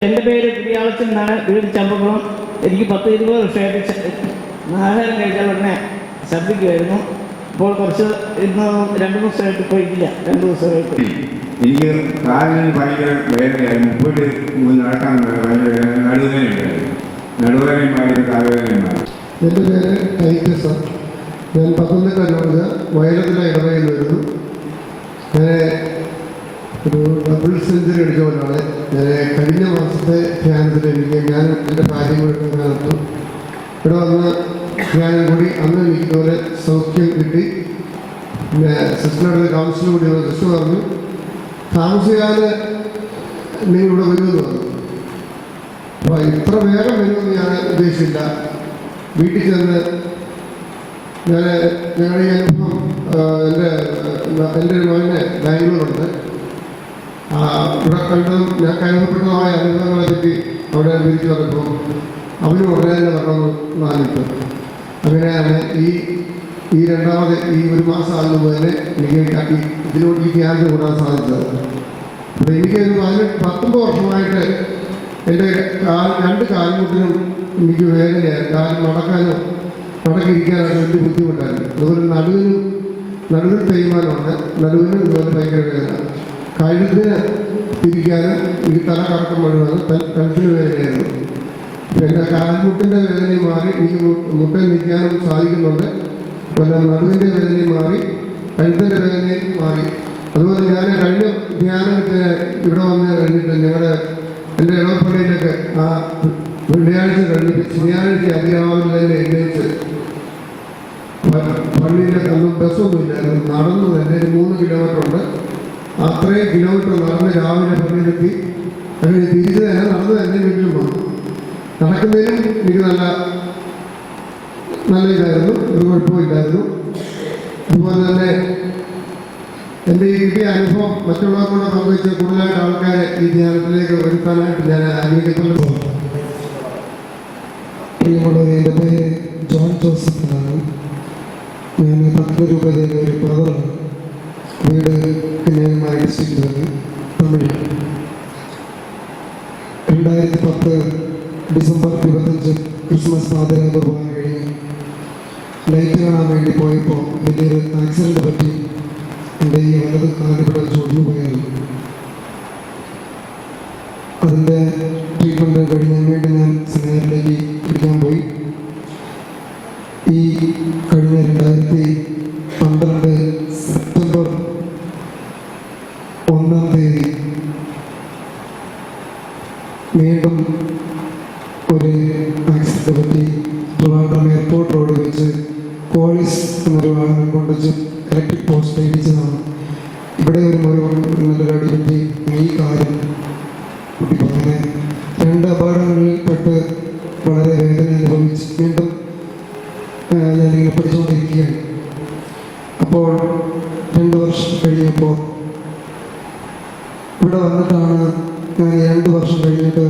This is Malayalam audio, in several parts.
എൻ്റെ പേര് കുടിയാളത്തിൽ നിന്നാണ്, വീട് ചമ്പക്കുളം. എനിക്ക് 10-20 വർഷമായിട്ട് ആഹാരം കഴിക്കാൻ ഉടനെ ഛർദ്ദിക്കുമായിരുന്നു. ഇപ്പോൾ കുറച്ച് ഇന്ന് 2 ദിവസമായിട്ട് ഇപ്പോൾ ഇല്ല. 2 ദിവസമായിട്ട് എനിക്ക് കാലിന് ഭയങ്കര വേദനയായിരുന്നു. മുമ്പോട്ട് നടക്കാൻ ഭയങ്കര നടുവേദനയുണ്ടായിരുന്നു. നടുവേദനയും മാറി, കാലുവേദനയും മാറി. എൻ്റെ പേര് ടൈറ്റസ്. ഞാൻ പത്തനംതിട്ട വയലത്തിലെ ഇടവയിൽ വരുന്നു. ഞാൻ ഒരു ഡബിൾ സെഞ്ചുറി അടിച്ചവരാണ്. ഞാൻ കഴിഞ്ഞ മാസത്തെ ധ്യാനത്തിലേക്ക് ഞാൻ എൻ്റെ കാര്യങ്ങളൊക്കെ നടത്തും. ഇവിടെ വന്ന് ധ്യാനം കൂടി അന്ന് ഇരിക്കുന്നവരെ സൗഖ്യം കിട്ടി. പിന്നെ സിസ്റ്ററുടെ കൗൺസിൽ കൂടി സിസ്റ്റർ പറഞ്ഞു, താമസിക്കാതെ നിങ്ങൾ ഇവിടെ വരുമെന്ന് പറഞ്ഞു. അപ്പോൾ ഇത്ര വേഗം വരുമെന്ന് ഞാൻ ഉദ്ദേശിച്ചില്ല. വീട്ടിൽ ചെന്ന് ഞങ്ങളുടെ ഈ അനുഭവം എൻ്റെ ഒരു മകനെ ബാംഗ്ലൂരുണ്ട്. ഇവിടെ കണ്ടതും ഞാൻ അനുഭവപ്പെട്ടതുമായ അനുഭവങ്ങളെ പറ്റി അവിടെ വിരിച്ചു വന്നപ്പോൾ അവന് ഉടനെ തന്നെ പറഞ്ഞു. അങ്ങനെയാണ് ഈ രണ്ടാമത് ഈ 1 മാസം ആകുമ്പോൾ തന്നെ എനിക്ക് ഇതിനോട് ഈ ധ്യാനം കൂടാൻ സാധിച്ചത്. അപ്പോൾ എനിക്ക് 19 വർഷമായിട്ട് എൻ്റെ 2 കാൽമുട്ടിനും എനിക്ക് വേദനയായി. കാലം നടക്കിരിക്കാനാണ് വലിയ ബുദ്ധിമുട്ടായിരുന്നു. അതുപോലെ നടുവിൽ തേയ്മാനമുണ്ട്. നടുവിന് ഇതുപോലെ ഭയങ്കര വേദന. കഴുത്തിന് തിരിക്കാനും എനിക്ക് തല കറക്കം മുഴുവൻ കഴുത്തിന് വേദനയായിരുന്നു. പിന്നെ കാൽമുട്ടിൻ്റെ വേദനയും മാറി, എനിക്ക് മുട്ടയിൽ നിൽക്കാനും സാധിക്കുന്നുണ്ട്. പിന്നെ നടുവിൻ്റെ വേദനയും മാറി, കഴുത്തിൻ്റെ വേദനയും മാറി. അതുപോലെ ഞാൻ കഴിഞ്ഞ ധ്യാനത്തിന് ഇവിടെ വന്ന് കഴിഞ്ഞിട്ട് എൻ്റെ ഇടവപ്പള്ളിയിലൊക്കെ ആ വെള്ളിയാഴ്ച കഴിഞ്ഞിട്ട് ശനിയാഴ്ച അതിരാവിലെ തന്നെ എഴുന്നേറ്റ് പള്ളിയിലൊക്കെ അന്നും ബസ്സൊന്നും ഇല്ലായിരുന്നു. നടന്നു തന്നെ 3 കിലോമീറ്റർ ഉണ്ട്. അത്രയും കിലോമീറ്റർ നടന്ന് രാവിലെ പള്ളിയിലെത്തി. അങ്ങനെ തിരിച്ച് തന്നെ നടന്ന് തന്നെ വീട്ടിലും പോകും. നടക്കുന്നതിനും എനിക്ക് നല്ല ഇതായിരുന്നു, ഒരു കുഴപ്പമില്ലായിരുന്നു. അതുപോലെ തന്നെ എൻ്റെ ഈ കിട്ടിയ അനുഭവം മറ്റുള്ളവർക്കൂടെ പങ്കുവെച്ച് കൂടുതലായിട്ട് ആൾക്കാരെ ഈ ധ്യാനത്തിലേക്ക് വരുത്താനായിട്ട് ഞാൻ ആഗ്രഹിക്കുന്നു. പ്രിയമുള്ളവരെ, എൻ്റെ പേര് ജോൺ ജോസഫ് എന്നാണ്. ഞാൻ പത്തനംതിട്ടയിലെ ഒരു ബ്രദറാണ്. വീട് കന്യാകുമാരി ഡിസ്ട്രിക്റ്റിലാണ്, തമിഴ്. 2010 ഡിസംബർ 25 ക്രിസ്മസ് പാതിരാ കുർബാന കഴിഞ്ഞ് ലൈറ്റ് കാണാൻ വേണ്ടി പോയപ്പോൾ വലിയൊരു ആക്സിഡൻറ്റ് പറ്റി എൻ്റെ ഈ വലത് കാലിവിടെ ചൊടിഞ്ഞു പോയായിരുന്നു. അതിൻ്റെ ട്രീറ്റ്മെൻറ്റ് കഴിഞ്ഞാൻ വേണ്ടി ഞാൻ സെമിനാറിലേക്ക് പഠിക്കാൻ പോയി. ഈ കഴിഞ്ഞ 2012 സെപ്റ്റംബർ 1-ാം തീയതി വീണ്ടും ഒരു ആക്സിഡൻറ്റ് പറ്റി. ട്രിവാൻഡ്രം എയർപോർട്ട് റോഡ് വെച്ച് കോളീസ് എന്നൊരു വാഹനം കൊണ്ടുവച്ച് ഇലക്ട്രിക് പോസ്റ്റ് ഇടിച്ചതാണ്. ഇവിടെ ഒരു നല്ലൊരു അടി പറ്റി ഈ കാര്യം കുട്ടി. അങ്ങനെ 2 അപകടങ്ങളിൽ പെട്ട് വളരെ വേദന അനുഭവിച്ച് വീണ്ടും ഞാനിങ്ങനെ പഠിച്ചുകൊണ്ടിരിക്കുകയാണ്. അപ്പോൾ 2 വർഷം കഴിഞ്ഞപ്പോൾ ഇവിടെ വന്നിട്ടാണ് ഞാൻ 2 വർഷം കഴിഞ്ഞിട്ട്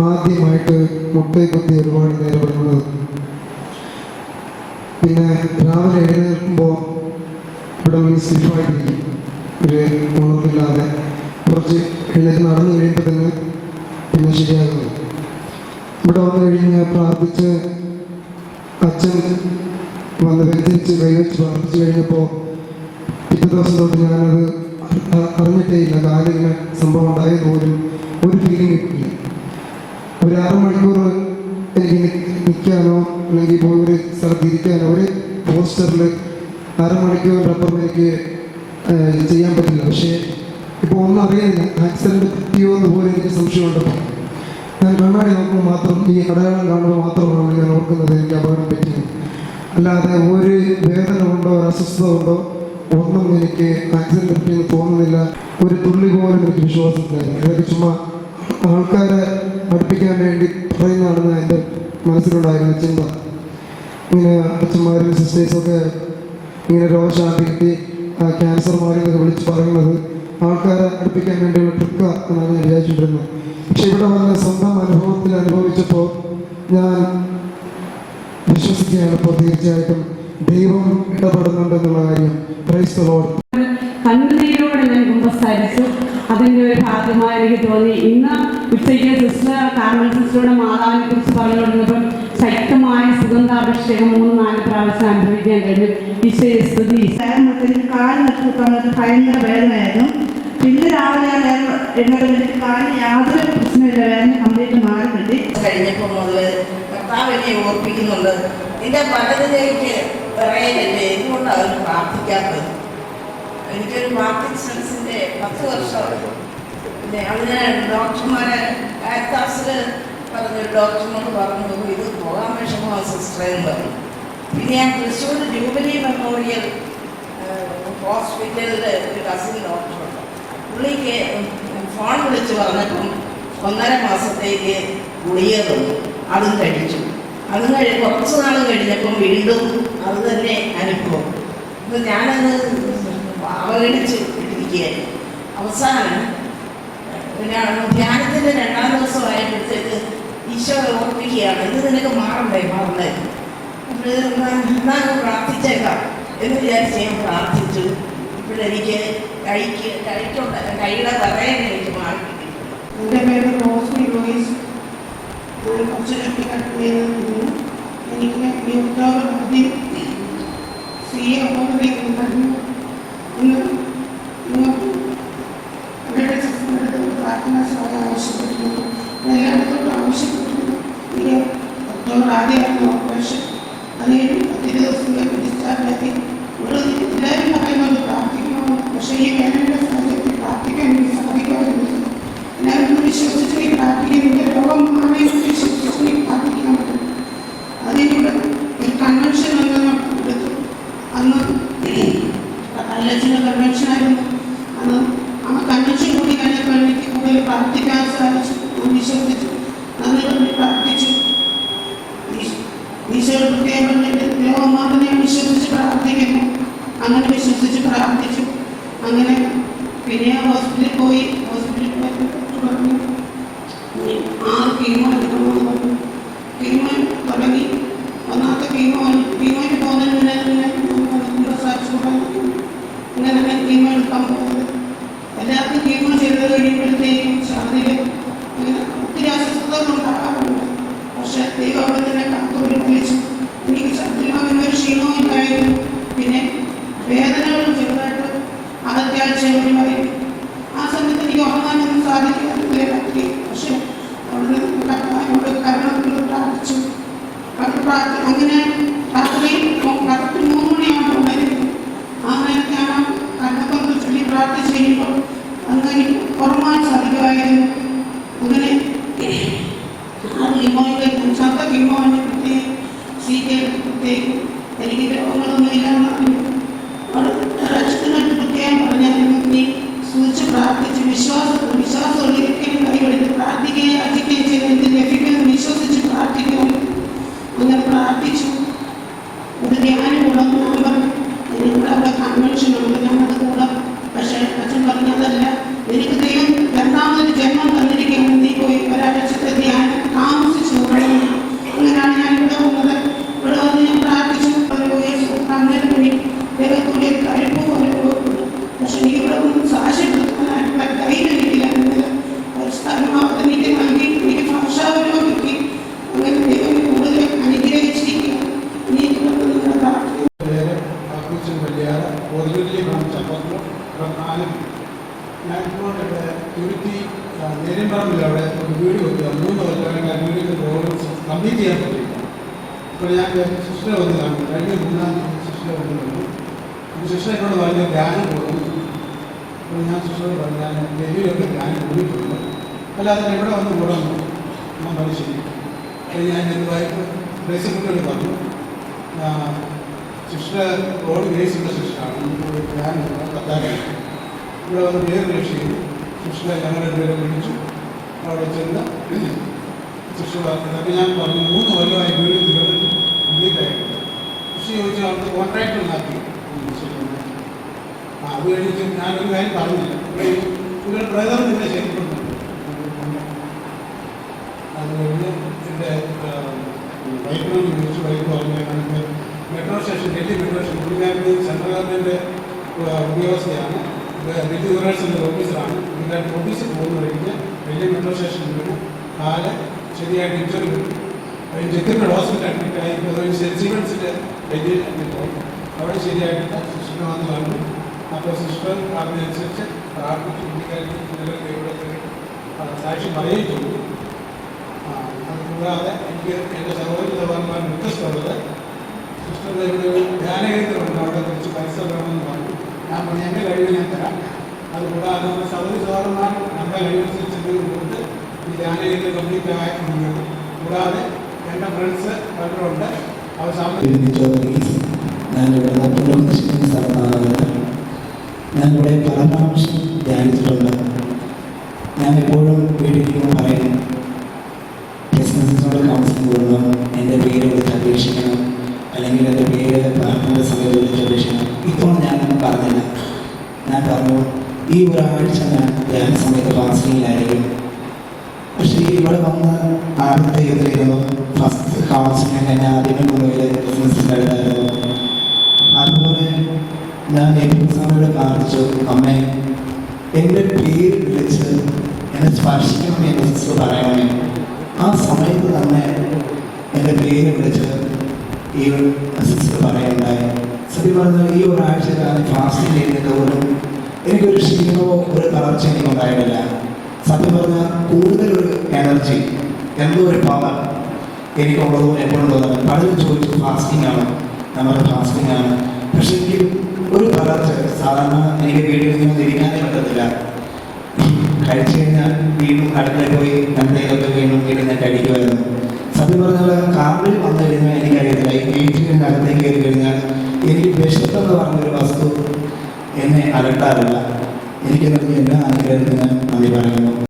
ആദ്യമായിട്ട് മുട്ടയെ കുത്തി ഒരുപാട് നേരപ്പെടുന്നത്. പിന്നെ രാവിലെ എഴുന്നേൽക്കുമ്പോൾ ഇവിടെ സ്ലിപ്പായിട്ടിരിക്കും, ഒരു ഉണർവില്ലാതെ. കുറച്ച് എഴുന്നേറ്റ് നടന്നു കഴിയുമ്പോൾ തന്നെ പിന്നെ ശരിയാകുന്നു. ഇവിടെ വന്നു കഴിഞ്ഞ് പ്രാർത്ഥിച്ച് അച്ഛൻ വന്ന് വെഞ്ചരിച്ച് കൈവച്ച് പ്രാർത്ഥിച്ചു കഴിഞ്ഞപ്പോൾ പിറ്റേ ദിവസം തൊട്ട് ഞാനത് അറിഞ്ഞിട്ടേ ഇല്ല. കാലിങ്ങനെ സംഭവം ഉണ്ടായത് പോലും ഒരു ഫീലിംഗ് കിട്ടില്ല. ഒരു 6 മണിക്കൂർ എനിക്ക് നിൽക്കാനോ അല്ലെങ്കിൽ പോയി ഒരു സ്ഥലത്ത് ഇരിക്കാനോ ഒരു പോസ്റ്ററിൽ 6 മണിക്കൂർ റബ്ബർ എനിക്ക് ചെയ്യാൻ പറ്റില്ല. പക്ഷേ ഇപ്പോൾ ഒന്നും അറിയുന്നില്ല, ആക്സിഡൻറ്റ് പറ്റിയോ എന്ന് പോലും എനിക്ക് സംശയമുണ്ടപ്പോൾ ഞാൻ കണ്ണാടി നോക്കുമ്പോൾ മാത്രം, ഈ അടയാളം കാണുമ്പോൾ മാത്രമാണ് ഞാൻ ഓർക്കുന്നത് എനിക്ക് അപകടം പറ്റിയത്. അല്ലാതെ ഒരു വേദന കൊണ്ടോ ഒരു അസ്വസ്ഥത കൊണ്ടോ ഒന്നും എനിക്ക് ആക്സിഡൻറ്റ് പറ്റിയെന്ന് തോന്നുന്നില്ല. ഒരു തുള്ളി പോലും എനിക്ക് വിശ്വാസത്തില്ല. ഇതൊക്കെ ചുമ്മാ ആൾക്കാരെ പഠിപ്പിക്കാൻ വേണ്ടി പറയുന്നതാണെന്ന് എൻ്റെ മനസ്സിലുണ്ടായിരുന്ന ചിന്ത. ഇങ്ങനെ അച്ഛന്മാരും സിസ്റ്റേഴ്സൊക്കെ ഇങ്ങനെ രോഗശാന്തി കിട്ടി ക്യാൻസർ മാറിയെന്നൊക്കെ വിളിച്ച് പറയുന്നത് ആൾക്കാരെ പഠിപ്പിക്കാൻ വേണ്ടിയുള്ള ട്രിക്ക എന്നാണ് ഞാൻ വിചാരിച്ചിട്ടിരുന്നത്. പക്ഷെ ഇവിടെ വന്ന സ്വന്തം അനുഭവത്തിൽ അനുഭവിച്ചപ്പോൾ ഞാൻ വിശ്വസിക്കുകയാണ് ഇപ്പോൾ തീർച്ചയായിട്ടും ദൈവം ഇടപെടുന്നുണ്ടെന്നുള്ള കാര്യം. Praise the Lord. കണ്ണുനീരോടെ ഞാൻ സംസാരിച്ചു. അതിൻ്റെ ഒരു ഭാഗ്യമായി എനിക്ക് തോന്നി. ഇന്ന് ഉച്ചയ്ക്ക് സിസ്റ്റർ കാർമൽ സിസ്റ്ററുടെ മാതാവിനെ കുറിച്ച് പറഞ്ഞുകൊണ്ടിരുന്നപ്പം ശക്തമായ സുഗന്ധാഭിഷേകം 3-4 പ്രാവശ്യം അനുഭവിക്കാൻ കഴിഞ്ഞു. ഈശോയെ സ്തുതി. എനിക്ക് കാല് നഷ്ടപ്പെട്ടത് ഭയങ്കര വേദനയായിരുന്നു. പിന്നെ രാവിലെ ഞാൻ എഴുന്നേറ്റ് കാലിന് യാതൊരു പ്രശ്നമില്ല, വേദന കംപ്ലീറ്റ് മാറി കിട്ടി. കഴിഞ്ഞപ്പോൾ മുതൽ കർത്താവ് എന്നെ ഓർപ്പിക്കുന്നുണ്ട്, നിന്റെ പലതിലേക്ക് പറയലല്ലേ, എന്തുകൊണ്ടാണ് അവർ പ്രാർത്ഥിക്കാത്തത്. എനിക്കൊരു പാർക്കിൻസൺസിൻ്റെ 10 വർഷമായി. പിന്നെ അതിന് ഡോക്ടർമാരെ ആക്ടാസിൽ പറഞ്ഞൊരു ഡോക്ടറിനോട് പറഞ്ഞു, ഇത് പോകാൻ വിഷമമാണ് സിസ്റ്റർ എന്ന് പറഞ്ഞു. പിന്നെ ഞാൻ തൃശ്ശൂർ ജൂബിലി മെമ്മോറിയൽ ഹോസ്പിറ്റലിൽ ഒരു കസിൻ ഡോക്ടറുണ്ട്. പുള്ളിക്ക് ഫോൺ വിളിച്ച് പറഞ്ഞപ്പം 1.5 മാസത്തേക്ക് ഗുളിക തന്നു. അതും കഴിച്ചു. അതും കുറച്ച് നാൾ കഴിഞ്ഞപ്പം വീണ്ടും അത് തന്നെ അനുഭവം. അപ്പം ഞാനത് അവഗണിച്ച് ഇട്ടിരിക്കുകയായിരുന്നു. അവസാനം പിന്നെ ധ്യാനത്തിൻ്റെ 2ാം ദിവസമായപ്പോഴത്തേക്ക് ഈശോ ഓർപ്പിക്കുകയാണ്, ഇത് നിനക്ക് മാറണ്ടേ എന്നാ പ്രാർത്ഥിച്ചേക്കാം എന്ന് വിചാരിച്ച് ഞാൻ പ്രാർത്ഥിച്ചു. ഇപ്പോഴെനിക്ക് കൈയുടെ തറയെ എനിക്ക് മാറി. എൻ്റെ പേര് റോസ്മി ലൂയിസ്. ഞാൻ കുറച്ച് കെട്ടിക്കട്ടുകയിൽ നിന്നു. എനിക്ക് ഈ ഉദ്യോഗത്തിൽ CA ഓർഡറിയുണ്ടായിരുന്നു. ഇന്ന് അവരുടെ സിസ്റ്ററിൻ്റെ പ്രാർത്ഥനാ സഭ ആവശ്യപ്പെട്ടിരുന്നു. എല്ലായിടത്തോടും ആവശ്യപ്പെട്ടിരുന്നു. എനിക്ക് ഒക്ടോബർ ആദ്യമായിരുന്നു ഓപ്പറേഷൻ. അത് കഴിഞ്ഞ് 10 ദിവസം ഡിസ്ചാർജാക്കി. എല്ലാവരും പറയുന്നത് പ്രാർത്ഥിക്കണമെന്ന്. പക്ഷേ ഈ വേദനയുടെ സാഹചര്യത്തിൽ പ്രാർത്ഥിക്കാൻ എനിക്ക് സാധിക്കാറുണ്ട്. എല്ലാവരും വിശ്വസിച്ച് പ്രാർത്ഥിക്കുന്നില്ല. രോഗം മാറിയെന്ന് വിശ്വസിച്ച് പ്രാർത്ഥിക്കാൻ പറ്റും. അതിലൂടെ ഒരു കൺവെൻഷൻ എടുത്തു. അന്ന് കല്ലച്ചിൻ്റെ കൺവെൻഷനായിരുന്നു. അന്ന് ആ കൺവെൻഷൻ കൂടി കഴിഞ്ഞപ്പോൾ എനിക്ക് കൂടുതൽ പ്രാർത്ഥിക്കാൻ സാധിച്ചു. വിശ്വസിച്ചു, നന്ദി പറഞ്ഞ് പ്രാർത്ഥിച്ചു. ഈശോയുടെ പ്രത്യേകം രോഗം മാറുന്നതിനെ വിശ്വസിച്ച് പ്രാർത്ഥിക്കുന്നു. അങ്ങനെ വിശ്വസിച്ച് പ്രാർത്ഥിച്ചു. അങ്ങനെ പിന്നെ ഹോസ്പിറ്റലിൽ പോയി. ഹോസ്പിറ്റലിൽ പറഞ്ഞു 6 കീമോ എടുക്കണമെന്ന് പറഞ്ഞു. കീമോ തുടങ്ങി. 1ാമത്തെ കീമോയ്ക്ക് പോകുന്നതിന് ഇങ്ങനെ കീമോ എടുക്കാൻ പോകുന്നത്. എല്ലാവർക്കും കീമോ ചെയ്ത് കഴിയുമ്പോഴത്തേക്കും ശാരീരിക അങ്ങനെ ഒത്തിരി അസ്വസ്ഥതകൾ ഉണ്ടാകാറുണ്ട്. പക്ഷേ ദൈവത്തിനെ കാത്തോടി വിളിച്ചു. എനിക്ക് ശരീരത്തിന് ഒരു ക്ഷീണവും ഇല്ലായിരുന്നു. പിന്നെ വേദനകളും ചെറുതായിട്ട് അകത്യാഴ്ച ഒഴിവായിരുന്നു. ആ സമയത്ത് എനിക്ക് ഉറങ്ങാനൊന്നും സാധിക്കാറില്ല രാത്രി. പക്ഷെ അവിടെ കർത്താവിനോട് കരുണ പ്രാർത്ഥിച്ചു. അങ്ങനെ രാത്രി കറക്റ്റ് 3 മണിയാകുമ്പോൾ ഉണ്ടായിരുന്നു. ആ നേരത്തെ ഞാൻ കരുണക്കൊന്ന് ചൊല്ലി പ്രാർത്ഥിച്ച് കഴിയുമ്പോൾ അങ്ങനെ ഉറങ്ങാൻ സാധിക്കുമായിരുന്നു. അങ്ങനെ ആ കീമോയിലെ 5ാമത്തെ കീമോനെ പ്രത്യേകം CK പ്രത്യേകം എനിക്ക് രോഗങ്ങളൊന്നും ഇല്ലാന്ന് പ്രത്യേകം പറഞ്ഞാൽ നീ സൂചിച്ച് പ്രാർത്ഥിച്ച് വിശ്വാസം ഒരിക്കലും കൈവെടുത്ത് പ്രാർത്ഥിക്കുകയും അർജിക്കുകയും ചെയ്ത് എന്ത് ലഭിക്കുമെന്ന് വിശ്വസിച്ച് പ്രാർത്ഥിക്കുകയും അങ്ങനെ പ്രാർത്ഥിച്ചു. ഒരു ധ്യാനം കൂടാൻ പറഞ്ഞു. എനിക്കിവിടെ അവിടെ കൺവെൻഷൻ ഉണ്ട്, ഞങ്ങൾക്ക് കൂടാം. പക്ഷേ അച്ഛൻ പറഞ്ഞതല്ല, എനിക്ക് ദൈവം 2ാമതൊരു ജന്മം തന്നിരിക്കുകയാണ്. നീ പോയി ഒരാഴ്ചത്തെ ധ്യാനം താമസിച്ചു തുടങ്ങി. അങ്ങനെയാണ് ഞാൻ ഇവിടെ വന്നത്. ഇവിടെ വന്ന് ഞാൻ പ്രാർത്ഥിച്ചു. അന്നേരം വഴി ദൈവത്തുള്ളിൽ കഴിപ്പ് പോലെ പോകുന്നു. പക്ഷെ എനിക്കിവിടെ ഒന്നും സാക്ഷ്യപ്പെടുത്താനായിട്ടുള്ള ധൈര്യം എനിക്കില്ല. ഒരു സ്ഥലം എനിക്ക് നൽകി. എനിക്ക് ഭാഷാപരവും കിട്ടി. അങ്ങനെ ദൈവം കൂടുതൽ അനുഗ്രഹിച്ചിരിക്കുക. നീ തുടർന്ന് നിങ്ങളുടെ പ്രാർത്ഥന ഞാനിപ്പോൾ ഇവിടെ യൂണിറ്റി നേരിയമ്പറമ്പിൽ അവിടെ ഒരു വീട് വെക്കുക 3 കൊല്ലം വീടിൻ്റെ പ്രോഗ്രാംസ് കംപ്ലീറ്റ് ചെയ്യാൻ പറ്റില്ല. അപ്പോൾ ഞാൻ സിസ്റ്റർ വന്ന് കാണും. കഴിഞ്ഞ 3-ാം തീയതി സിസ്റ്റർ വന്ന് കണ്ടു. അപ്പോൾ സിസ്റ്റർ എന്നോട് പറഞ്ഞ ധ്യാനം പോകുന്നു. അപ്പോൾ ഞാൻ സിസ്റ്ററോട് പറഞ്ഞു, ഞാൻ ഡൽഹിയിലൊക്കെ ധ്യാനം കൂടിയിട്ടുണ്ട്, അല്ലാതെ ഇവിടെ വന്ന് കൂടാമോ? ഞാൻ പറഞ്ഞു ശരി. അപ്പോൾ ഞാൻ എൻ്റെ വൈഫ് ഗ്രേസിനോട് പറഞ്ഞു, സിസ്റ്റർ റോഡ് ഗ്രേസിൻ്റെ സിസ്റ്ററാണ്, ധ്യാനം കത്താനാണ്. ഇവിടെ വന്ന് പേര് രക്ഷിക്കുന്നു. സിസ്റ്ററെ ഞങ്ങളുടെ പേരെ വിളിച്ചു. അവിടെ ചെന്ന് സിസ്റ്റർ പറഞ്ഞത്. അപ്പോൾ ഞാൻ പറഞ്ഞു 3 കൊല്ലമായി വീട് കംപ്ലീറ്റ് ആയിട്ടുണ്ട്. കൃഷി ചോദിച്ചാൽ അവിടുത്തെ കോൺട്രാക്ടർ നാക്കി. അത് കഴിഞ്ഞിട്ട് ഞാനൊരു കാര്യം പറഞ്ഞില്ല. ഇവിടെ ബ്രദർ നിന്നെ ശരിപ്പെടുന്നു. അത് കഴിഞ്ഞ് എൻ്റെ വൈഫിനോട് ചോദിച്ചു. വൈഫ് പറഞ്ഞു metro station, Delhi metro station, പുള്ളിക്കാരൻ്റെ സെൻട്രൽ ഗവൺമെൻറ് ഉദ്യോഗസ്ഥയാണ്. വലിയ യൂണിവേഴ്സിറ്റി ഓഫീസറാണ്. ഇതിൻ്റെ ഓഫീസിൽ പോകുന്ന വഴിക്ക് വലിയ മെട്രോ സ്റ്റേഷനിൽ വീണ് കാല് ശരിയായിട്ട് ഇഞ്ചറി കിട്ടും. ചെത്തിനോട് ഹോസ്പിറ്റൽ അഡ്മിറ്റായി സിമെൻസിൻ്റെ വലിയ അഡ്മിറ്റായി. അവിടെ ശരിയായിട്ട് സിസ്റ്റർ വന്ന് വന്നു. അപ്പോൾ സിസ്റ്റർ അതിനനുസരിച്ച് പ്രാർത്ഥിച്ച് പുള്ളിക്കാരി സാക്ഷി പറയുകയും ചെയ്തു. അതുകൂടാതെ എനിക്ക് എൻ്റെ സഹോദരി സഹോദരന്മാർ വ്യത്യസ്തമുള്ളത് സിസ്റ്ററുടെ ഇവിടെ ഒരു ധ്യാനകേന്ദ്രമുണ്ട്. അവിടെ കുറച്ച് പൈസ വേണമെന്ന് പറഞ്ഞു. ഞാൻ പറഞ്ഞു എൻ്റെ കഴിവ് ഞാൻ തരാം. അതുകൂടാതെ നമ്മുടെ സഹോദരി സഹോദരന്മാർ നമ്മുടെ കഴിവനുസരിച്ച് കൊണ്ട് ഈ ധ്യാനകേന്ദ്രം കംപ്ലീറ്റ് ആയിട്ടുണ്ട്. കൂടാതെ എൻ്റെ ഫ്രണ്ട്സ് പലരുണ്ട്. അവർ ഞാനിവിടെ പല പ്രാവശ്യം ധ്യാനിച്ചിട്ടുണ്ട്. ഞാൻ എപ്പോഴും വീട്ടിലിരിക്കുമ്പോൾ പറയും ബിസിനസ്സിനോട് കൗൺസിലിംഗ് കൊടുക്കണം, എൻ്റെ പേര് വിളിച്ച് അപേക്ഷിക്കണം, അല്ലെങ്കിൽ എൻ്റെ പേര് പ്രാർത്ഥന സമയത്ത് വിളിച്ച് അപേക്ഷിക്കണം. ഇപ്പോൾ ഞാനൊന്നും പറഞ്ഞില്ല. ഞാൻ പറഞ്ഞു ഈ ഒരാഴ്ച ഞാൻ ധ്യാന സമയത്ത് കൗൺസിലിങ്ങിലായിരിക്കും. പക്ഷേ ഇവിടെ വന്ന് ആദ്യത്തെ ഇതിലിരുന്നു ഫസ്റ്റ് കൗൺസിലിംഗ് എന്നെ ആദ്യമേ കൊണ്ടുപോയി ബിസിനസ്സിൻ്റെ അടുത്തായിരുന്നു. അതുപോലെ ഞാൻ എക്സാമിലൂടെ കാണിച്ചു, അമ്മേ എൻ്റെ പേര് വിളിച്ച് എന്നെ സ്പർശിക്കണം എന്ന് സിസ്റ്റർ പറയണമേ. ആ സമയത്ത് തന്നെ എൻ്റെ പേര് വിളിച്ച് ഈ സിസ്റ്റർ പറയുണ്ടായി. സത്യം പറഞ്ഞാൽ ഈ ഒരാഴ്ച കാലം ഫാസ്റ്റിംഗ് ചെയ്തിട്ട് പോലും എനിക്കൊരു ക്ഷീണമോ ഒരു തളർച്ച എനിക്കുണ്ടായിട്ടില്ല. സത്യം പറഞ്ഞാൽ കൂടുതലൊരു എനർജി, എന്തോ ഒരു പവർ എനിക്കുള്ളതോ എപ്പോഴും തോന്നുന്നത്. പലരും ചോദിച്ചു ഫാസ്റ്റിംഗ് ആണ്, നമ്മുടെ ഫാസ്റ്റിംഗ് ആണ്. പക്ഷെ എനിക്ക് ഒരു തളർച്ച, സാധാരണ എനിക്ക് വീട്ടിൽ നിന്ന് ഇരിക്കാനേ പറ്റത്തില്ല. കഴിച്ചു കഴിഞ്ഞാൽ വീണ്ടും അടുക്കളയിൽ പോയി എന്തെങ്കിലുമൊക്കെ വീണ്ടും ഞാൻ കഴിക്കുമായിരുന്നു. സത്യം പറഞ്ഞാൽ കാറിൽ വന്നു കഴിഞ്ഞാൽ എനിക്കറിയത്തില്ല, ഈ വീട്ടിൻ്റെ അകത്തേക്ക് കയറി കഴിഞ്ഞാൽ എനിക്ക് വിശപ്പെന്ന് പറഞ്ഞൊരു വസ്തു എന്നെ അലട്ടാറില്ല. എനിക്കെന്ന് എല്ലാ അനുഗ്രഹത്തിന് നന്ദി പറയുന്നു.